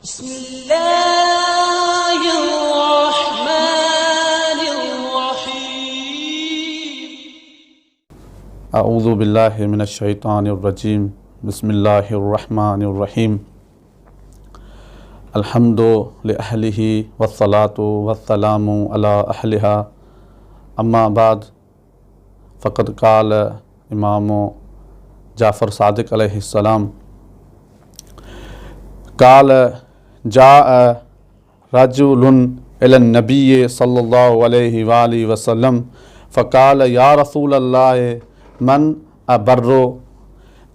بسم اللہ الرحمن الرحیم اعوذ باللہ من الشیطان الرجیم بسم اللہ الرحمن الرحیم الحمد لأہلہ والصلاة والسلام علی اہلہا اما بعد فقد قال امام جعفر صادق علیہ السلام قال جاء رجل الى النبی صلی اللہ علیہ وآلہ وسلم فقال یا رسول اللہ من ابر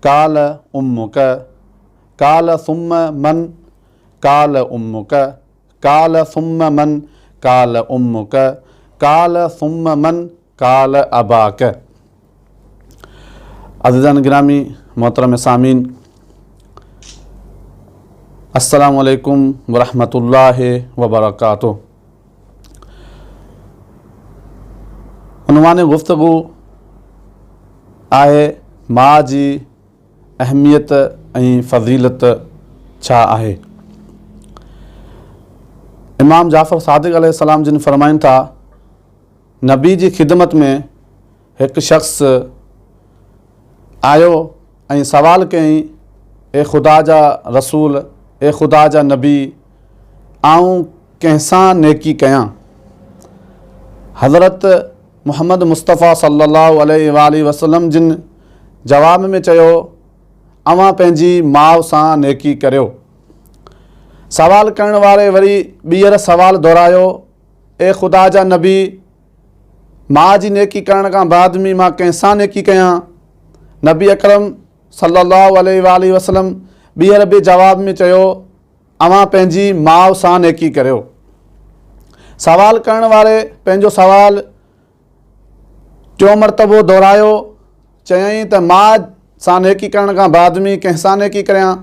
قال امک قال ثم من قال امک قال ثم من قال امک قال ثم من قال اباک۔ عزیزان گرامی محترم سامعین، السلام علیکم ورحمۃ اللہ وبرکاتہ۔ عنوان گفتگو آہے ماں جی اہمیت ऐं فضیلت چھا آہے۔ امام جعفر صادق علیہ السلام جن فرمائن تھا نبی جی خدمت میں ایک شخص آیو ऐं سوال کئیں اے خدا جا رسول، اے خدا جا نبی، آؤں کیساں نیکی کیاں؟ حضرت محمد مصطفیٰ صلی اللہ علیہ وآلہ وسلم جن جواب میں چیو اواں پنجی ماؤ ساں نیکی کریو۔ سوال کرن والے وری ॿیہر سوال دہرایو اے خدا جا نبی، ماں جی نیکی کرن کا بعد میں ماں کیساں نیکی کیاں؟ نبی اکرم صلی اللہ علیہ وآلہ وسلم ॿیہر بھی جواب میں چیو اواں پنجی ماؤ ساں نیکی کریو۔ سوال کرن والے پنجو سوال टियों مرتبو دہرایو، چیئیں تے ماں ساں نیکی کرن کا بعد میں کیساں نیکی کریاں؟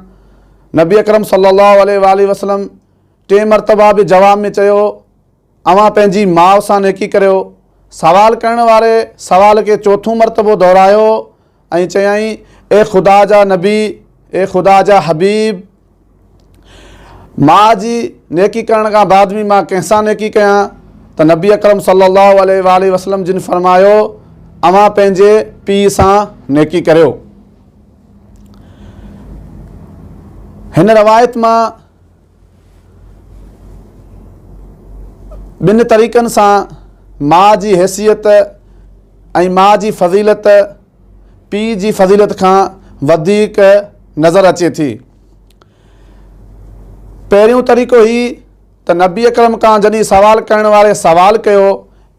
نبی اکرم صلی اللہ علیہ وآلہ وسلم ٹے مرتبہ بھی جواب میں چیو اواں پنجی ماؤ ساں نیکی کریو۔ سوال کرن والے سوال کے چوتھوں مرتبو دہرایو ऐं چیئیں اے خدا جا نبی، اے خدا جا حبیب، ماں جی نیکی کرن کا بعد میں ماں کیساں نیکی کیاں؟ تو نبی اکرم صلی اللہ علیہ وآلہ وسلم جن فرمایو اواں پنجے پی ساں نیکی کریو۔ ہن روایت ماں بن طریقن ساں ماں جی حیثیت ऐं ماں جی فضیلت پی جی فضیلت کھاں ودیک نظر اچے تھی۔ پہریوں طریقو ہی تو نبی اکرم کا جنہیں سوال کرن والے سوال کیو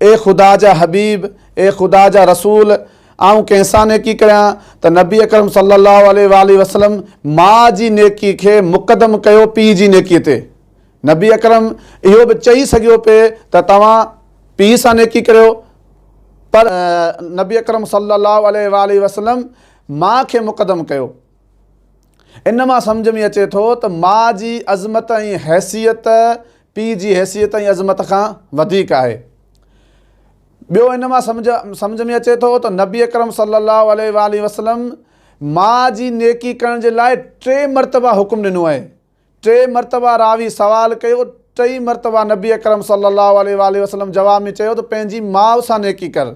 اے خدا جا حبیب، اے خدا جا رسول، آؤں کیساں نیکی کریاں؟ تو نبی اکرم صلی اللہ علیہ وآلہ وسلم ماں جی نیکی کے مقدم کیو پی جی نیکی تے۔ نبی اکرم یہ بھی چئی سگیو پہ تو تواں پی ساں نیکی کریو، پر نبی اکرم صلی اللہ علیہ وآلہ وسلم ماں کے مقدم کیو۔ انما سمجھ میں اچے تھو تو ماں جی عظمت ऐं حیثیت پی جی حیثیت ऐं عظمت کھاں ودیک آہے۔ بیو انما سمجھ میں اچے تھو تو نبی اکرم صلی اللہ علیہ وآلہ وسلم ماں جی نیکی کرن جے لائے 3 مرتبہ حکم ڈنو ہے۔ 3 مرتبہ راوی سوال کیو، 3 مرتبہ نبی اکرم صلی اللہ علیہ وآلہ وسلم جواب میں چیو تو پنجی ماؤ ساں نیکی کر۔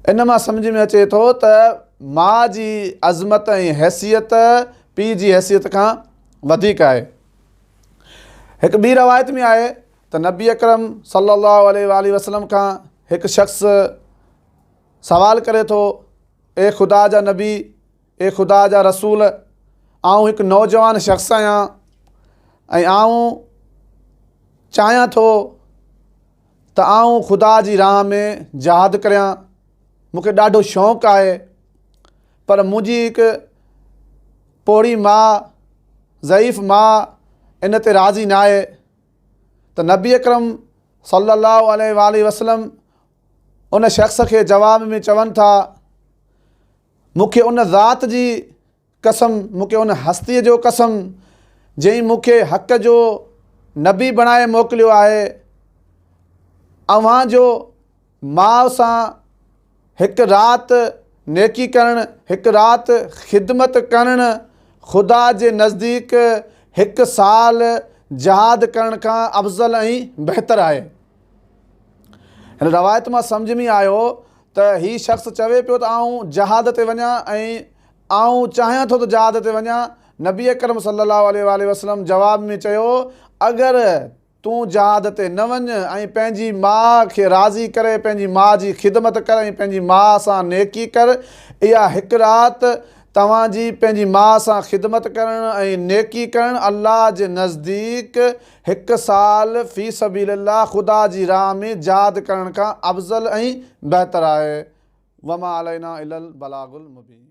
انما سمجھ میں اچے تو ماں جی عظمت ऐं حیثیت پی جی حیثیت کھاں ودیک آہے۔ ایک بی روایت میں آئے تو نبی اکرم صلی اللہ علیہ وآلہ وسلم کا ایک شخص سوال کرے تو اے خدا جا نبی، اے خدا جا رسول، آؤں ایک نوجوان شخص آیاں ऐं آؤں چاہیاں تو آؤں خدا جی راہ میں جہاد کریاں، مجھے ڈاڈو شوق آئے، پر مجھے ایک پوڑی ماں، ضعیف ماں ان تے راضی نہ آئے۔ تو نبی اکرم صلی اللہ علیہ وآلہ وسلم ان شخص کے جواب میں چون تھا مجھے ان ذات جی قسم، مجھے ان ہستی جو قسم جیں مجھے حق جو نبی بنائے موکلیو آئے، اوہاں جو ماں ساں ایک رات نیکی کرن، ایک رات خدمت کرن خدا جے نزدیک हिकु साल जहाद करण खां अफ़ज़ल ऐं बहितर आहे। हिन रवायत मां सम्झ में आयो त ही शख़्स चवे पियो त आउं जहाद ते वञा ऐं आउं चाहियां थो त जहाद ते वञा। नबी अकरम सल्लल्लाहु अलैहि वसल्लम जवाब में चयो, अगरि तूं जहाद ते न वञ ऐं पंहिंजी माउ खे राज़ी करे पंहिंजी माउ जी ख़िदमत कर ऐं पंहिंजी माउ सां नेकी कर, इहा हिकु राति तव्हांजी पंहिंजी माउ सां ख़िदमत करणु ऐं नेकी करणु अल्लाह जे नज़दीक हिकु साल फ़ी सबीलिल्लाह ख़ुदा जी राह में जहाद करण खां अफ़ज़ल ऐं बहितर आहे। वमा अलैना इल्लल बलागुल मुबीन।